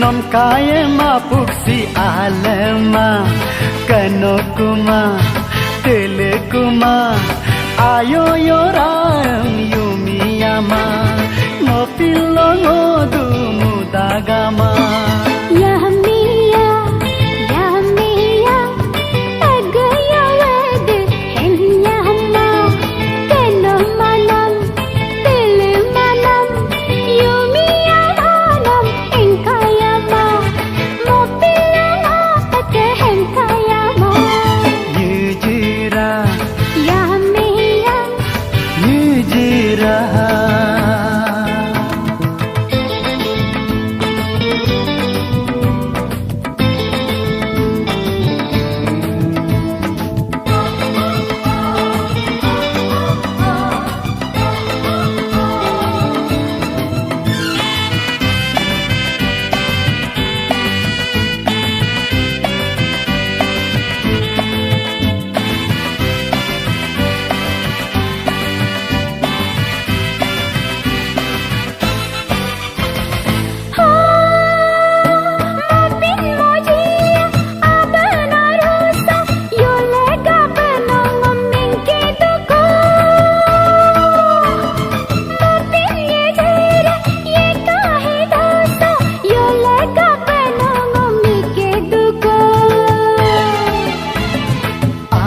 nom kaya mapuksi alama kanokuma telekuma ayo yoram yumiyama mopilongo dumudagama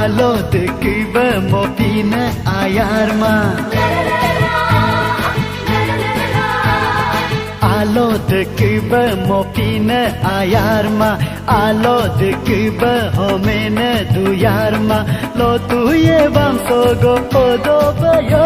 Alo dekiba mopina ayarma Alo dekiba mopina ayarma Alo dekiba homena duyarma Lo tuye bam sogo podo bayo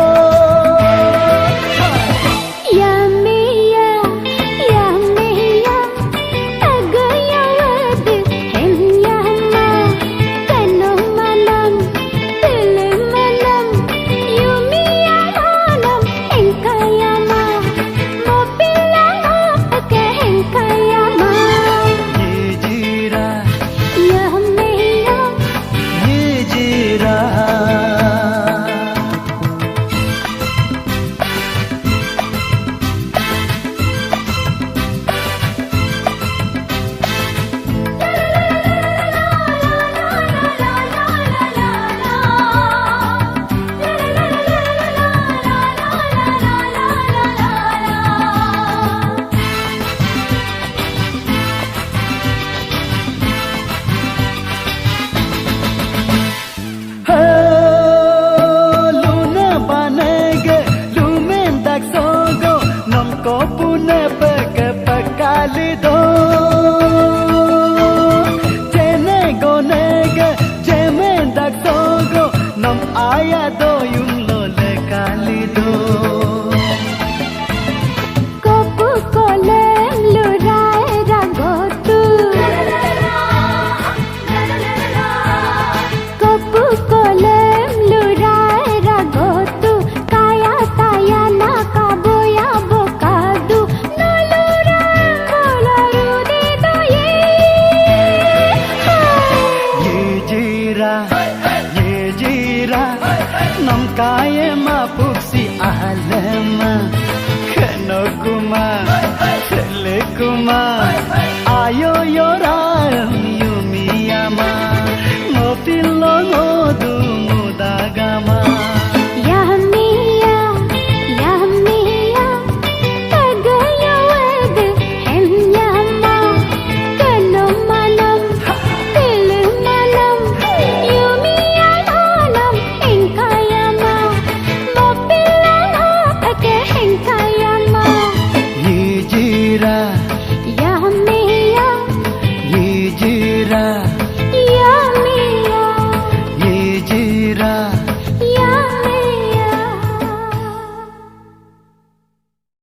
Lido jene gonega jemen dak sogo nam aya do yung lole kalido kopu kolem lurai ragotu kopu kolem lurai ragotu kaya taya na kaboya bokadu Nam kaya mapuksi ahalama kanokuma telekuma ayo yoram yumiyama mopilongo dumudagama Jira